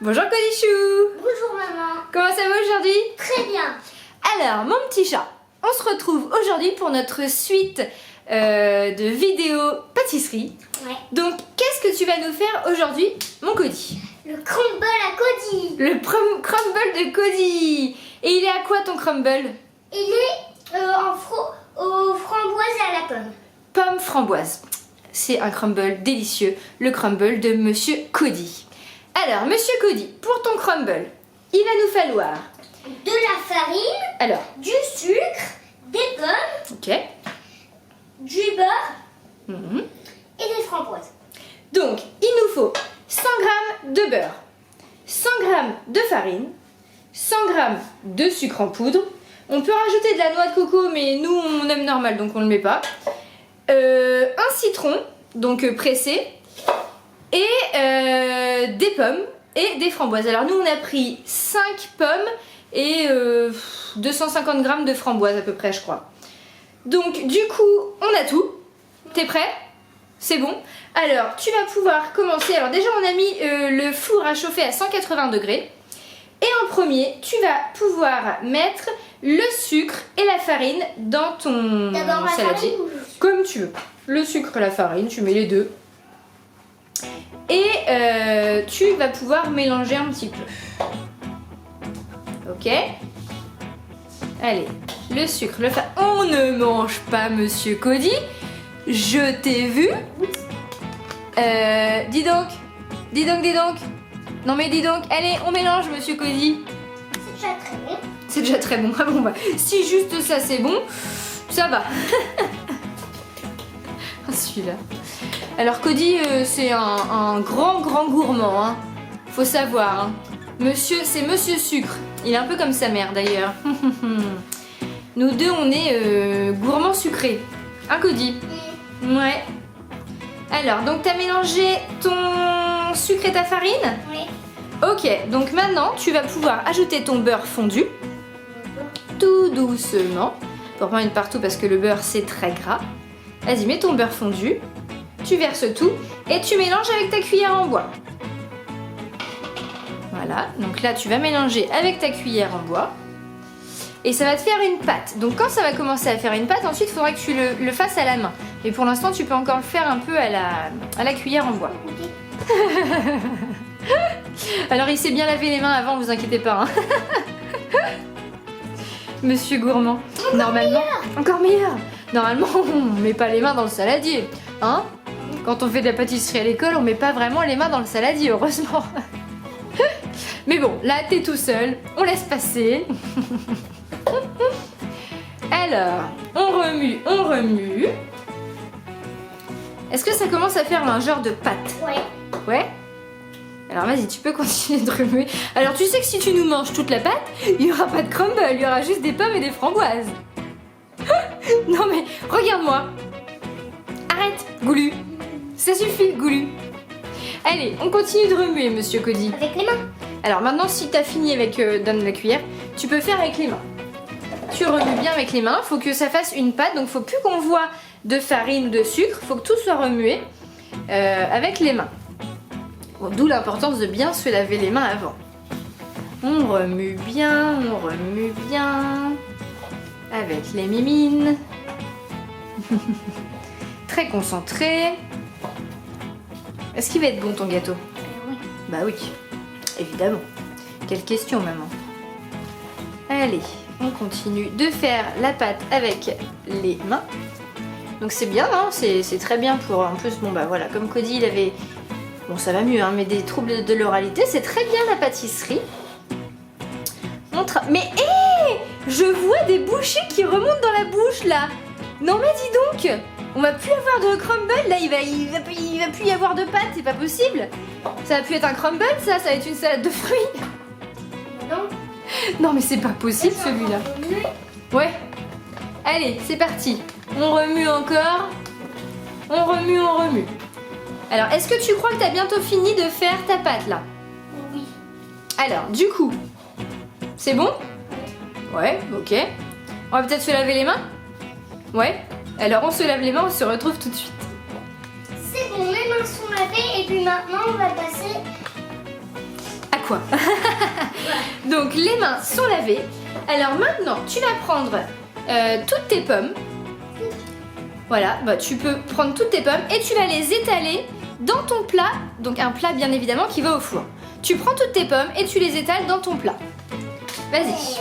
Bonjour Codichou. Bonjour maman. Comment ça va aujourd'hui? Très bien. Alors mon petit chat, on se retrouve aujourd'hui pour notre suite de vidéos pâtisserie. Ouais. Donc qu'est-ce que tu vas nous faire aujourd'hui mon Cody? Le crumble à Cody. Le crumble de Cody. Et il est à quoi ton crumble? Il est aux framboises et à la pomme. Pomme framboise. C'est un crumble délicieux, le crumble de Monsieur Cody. Alors Monsieur Cody, pour ton crumble, il va nous falloir de la farine, alors du sucre, des pommes, ok, du beurre et des framboises. Donc il nous faut 100 g de beurre, 100 g de farine, 100 g de sucre en poudre. On peut rajouter de la noix de coco, mais nous on aime normal donc on ne le met pas. Un citron, donc pressé, et des pommes et des framboises. Alors nous on a pris 5 pommes et 250 g de framboises à peu près je crois. Donc du coup on a tout. T'es prêt? C'est bon. Alors tu vas pouvoir commencer. Alors déjà on a mis le four à chauffer à 180 degrés. Et en premier tu vas pouvoir mettre le sucre et la farine dans ton D'abord la saladier. farine ou Comme tu veux. Le sucre et la farine, tu mets les deux. Et tu vas pouvoir mélanger un petit peu. Ok? Allez, le sucre, le farine. On ne mange pas, Monsieur Cody. Je t'ai vu. Dis donc. Dis donc, dis donc. Non mais dis donc. Allez, on mélange, Monsieur Cody. C'est déjà très bon. C'est déjà très bon. Ah bon, bah, si juste ça c'est bon, ça va. Celui-là. Alors Cody, c'est un grand gourmand. Hein. Faut savoir. Hein. C'est Monsieur Sucre. Il est un peu comme sa mère d'ailleurs. Nous deux, on est gourmands sucrés. Hein, Cody? Ouais. Alors, donc t'as mélangé ton sucre et ta farine? Oui. Ok, donc maintenant tu vas pouvoir ajouter ton beurre fondu. Tout doucement. Faut pas en mettre partout parce que le beurre c'est très gras. Vas-y, mets ton beurre fondu. Tu verses tout et tu mélanges avec ta cuillère en bois. Voilà, donc là tu vas mélanger avec ta cuillère en bois. Et ça va te faire une pâte. Donc quand ça va commencer à faire une pâte, ensuite il faudra que tu le fasses à la main. Et pour l'instant tu peux encore le faire un peu à la cuillère en bois. Alors il s'est bien lavé les mains avant, vous inquiétez pas. Hein. Monsieur Gourmand. Normalement, encore meilleur. Normalement, on met pas les mains dans le saladier, hein? Quand on fait de la pâtisserie à l'école, on met pas vraiment les mains dans le saladier, heureusement. Mais bon, là t'es tout seul, on laisse passer. Alors, on remue, on remue. Est-ce que ça commence à faire un genre de pâte? Ouais. Ouais? Alors vas-y, tu peux continuer de remuer. Alors tu sais que si tu nous manges toute la pâte, il n'y aura pas de crumble, il y aura juste des pommes et des framboises. Non mais, regarde-moi. Arrête, Goulu. Ça suffit, Goulu. Allez, on continue de remuer, Monsieur Cody. Avec les mains. Alors maintenant, si tu as fini avec donne la cuillère, tu peux faire avec les mains. Tu remues bien avec les mains, faut que ça fasse une pâte, donc faut plus qu'on voit de farine ou de sucre, faut que tout soit remué avec les mains. Bon, d'où l'importance de bien se laver les mains avant. On remue bien, avec les mimines. Très concentré. Est-ce qu'il va être bon ton gâteau? Oui. Bah oui, évidemment. Quelle question, maman. Allez, on continue de faire la pâte avec les mains. Donc c'est bien, hein, c'est très bien pour... En plus, bon bah voilà, comme Cody, il avait... Bon, ça va mieux, hein, mais des troubles de l'oralité, c'est très bien la pâtisserie. Mais hé, je vois des bouchées qui remontent dans la bouche, là. Non mais dis donc, on va plus avoir de crumble, là, il va plus y avoir de pâte, c'est pas possible. Ça va plus être un crumble, ça va être une salade de fruits. Non. Non mais c'est pas possible celui-là. Ouais. Allez, c'est parti. On remue encore. On remue, on remue. Alors, est-ce que tu crois que tu as bientôt fini de faire ta pâte là? Oui. Alors, du coup, c'est bon? Ouais, ok. On va peut-être se laver les mains? Ouais. Alors, on se lave les mains, on se retrouve tout de suite. C'est bon, mes mains sont lavées et puis maintenant on va passer quoi. Donc les mains sont lavées. Alors maintenant, tu vas prendre toutes tes pommes. Voilà, bah, tu peux prendre toutes tes pommes et tu vas les étaler dans ton plat. Donc un plat bien évidemment qui va au four. Tu prends toutes tes pommes et tu les étales dans ton plat. Vas-y.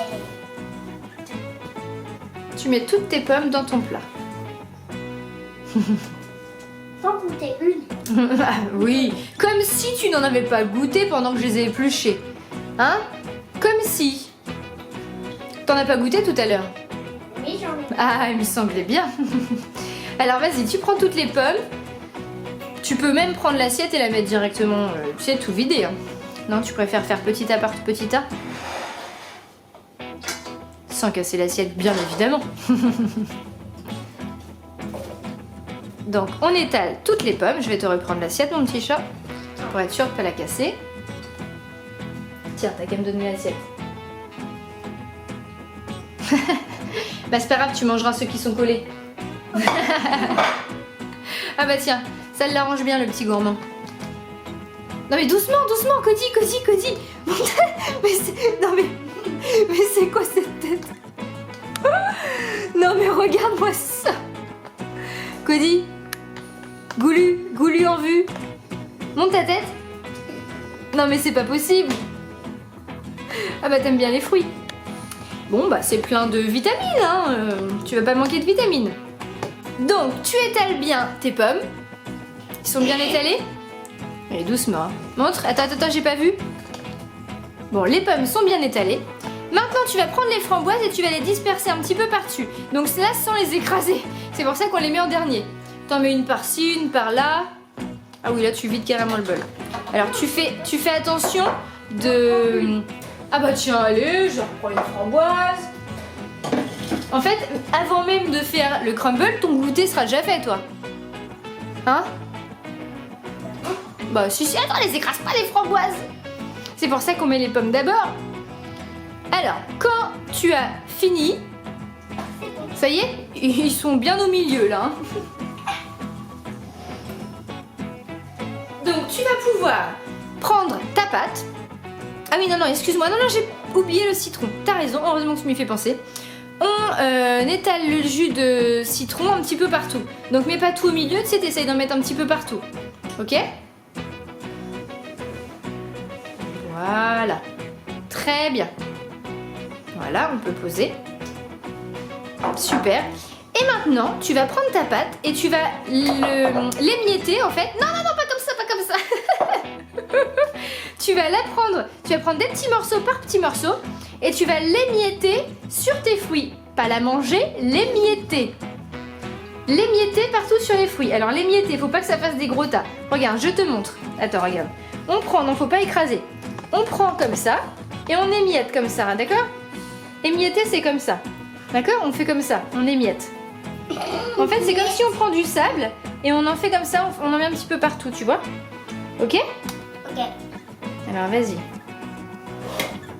Tu mets toutes tes pommes dans ton plat. Sans goûter une. Ah, oui, comme si tu n'en avais pas goûté pendant que je les ai épluchées. Hein? Comme si. T'en as pas goûté tout à l'heure? Oui, j'en ai. Ah, il me semblait bien. Alors vas-y, tu prends toutes les pommes. Tu peux même prendre l'assiette et la mettre directement, tu sais, tout vider. Hein. Non, tu préfères faire petit à petit à? Sans casser l'assiette, bien évidemment. Donc, on étale toutes les pommes. Je vais te reprendre l'assiette, mon petit chat, pour être sûr de ne pas la casser. Tiens, t'as qu'à me donner l'assiette. Bah, c'est pas grave, tu mangeras ceux qui sont collés. Ah bah tiens, ça l'arrange bien, le petit gourmand. Non mais doucement, doucement, Cody. Non mais c'est quoi cette tête? Non mais regarde-moi ça. Cody, Goulu en vue. Monte ta tête. Non mais c'est pas possible. Ah bah t'aimes bien les fruits. Bon bah c'est plein de vitamines, hein. Tu vas pas manquer de vitamines. Donc tu étales bien tes pommes. Ils sont bien étalés? Allez doucement. Hein. Montre. Attends, j'ai pas vu. Bon, les pommes sont bien étalées. Maintenant tu vas prendre les framboises et tu vas les disperser un petit peu par-dessus. Donc c'est là sans les écraser. C'est pour ça qu'on les met en dernier. T'en mets une par-ci, une par-là. Ah oui, là tu vides carrément le bol. Alors tu fais attention de... Ah bah tiens, allez, je reprends une framboise. En fait, avant même de faire le crumble, ton goûter sera déjà fait, toi. Hein? Bah si, attends, les écrase pas les framboises. C'est pour ça qu'on met les pommes d'abord. Alors, quand tu as fini, ça y est, ils sont bien au milieu là. Hein. Donc tu vas pouvoir prendre ta pâte. Ah oui, non, excuse-moi, non, j'ai oublié le citron. T'as raison, heureusement que tu m'y fais penser. On étale le jus de citron un petit peu partout. Donc mets pas tout au milieu, tu sais, t'essayes d'en mettre un petit peu partout. Ok? Voilà. Très bien. Voilà, on peut poser. Super. Et maintenant, tu vas prendre ta pâte et tu vas l'émietter en fait. Non, pas comme ça. Tu vas la prendre, tu vas prendre des petits morceaux par petits morceaux et tu vas l'émietter sur tes fruits. Pas la manger, l'émietter. L'émietter partout sur les fruits. Alors l'émietter, faut pas que ça fasse des gros tas. Regarde, je te montre. Attends, regarde. On prend, non, faut pas écraser. On prend comme ça et on émiette comme ça, d'accord? Émietter, c'est comme ça. D'accord? On fait comme ça, on émiette. En fait, c'est comme si on prend du sable et on en fait comme ça, on en met un petit peu partout, tu vois? Ok? Ok. Alors vas-y.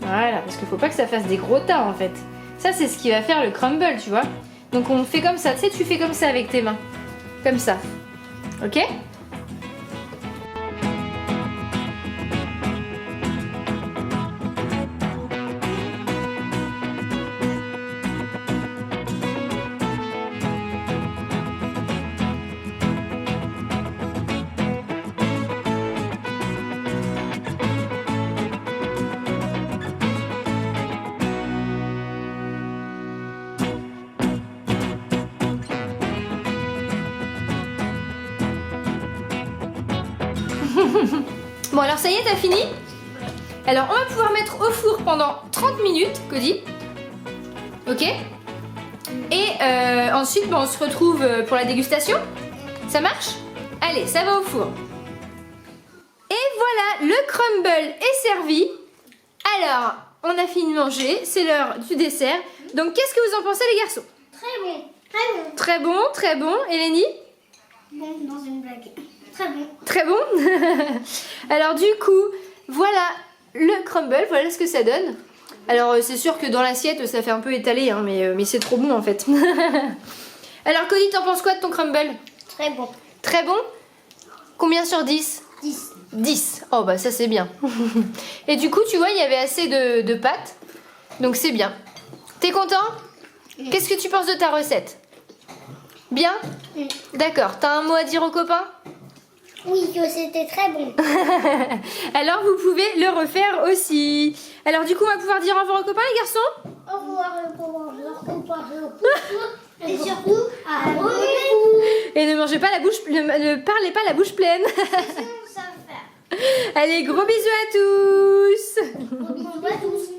Voilà, parce qu'il faut pas que ça fasse des gros tas en fait. Ça, c'est ce qui va faire le crumble, tu vois? Donc on fait comme ça, tu sais, tu fais comme ça avec tes mains. Comme ça. Ok? Bon alors ça y est, t'as fini? Alors on va pouvoir mettre au four pendant 30 minutes, Cody. Ok? Et ensuite on se retrouve pour la dégustation. Ça marche? Allez, ça va au four. Et voilà, le crumble est servi. Alors, on a fini de manger, c'est l'heure du dessert. Donc qu'est-ce que vous en pensez les garçons? Très bon, très bon. Très bon, très bon. Eleni? Bon, dans une blague. Très bon. Très bon. Alors du coup, voilà le crumble, voilà ce que ça donne. Alors c'est sûr que dans l'assiette ça fait un peu étalé, hein, mais c'est trop bon en fait. Alors Cody, t'en penses quoi de ton crumble? Très bon. Très bon? Combien sur 10? 10. 10. Oh bah ça c'est bien. Et du coup, tu vois, il y avait assez de pâtes. Donc c'est bien. T'es content? Qu'est-ce que tu penses de ta recette? Bien? D'accord. T'as un mot à dire aux copains? Oui, que c'était très bon. Alors vous pouvez le refaire aussi. Alors du coup, on va pouvoir dire au revoir aux copains, les garçons? Au revoir, au revoir. Et surtout, abonnez-vous. Et ne mangez pas la bouche, ne parlez pas la bouche pleine. Sinon, ça va faire. Allez, gros bisous à tous. Gros bisous à tous.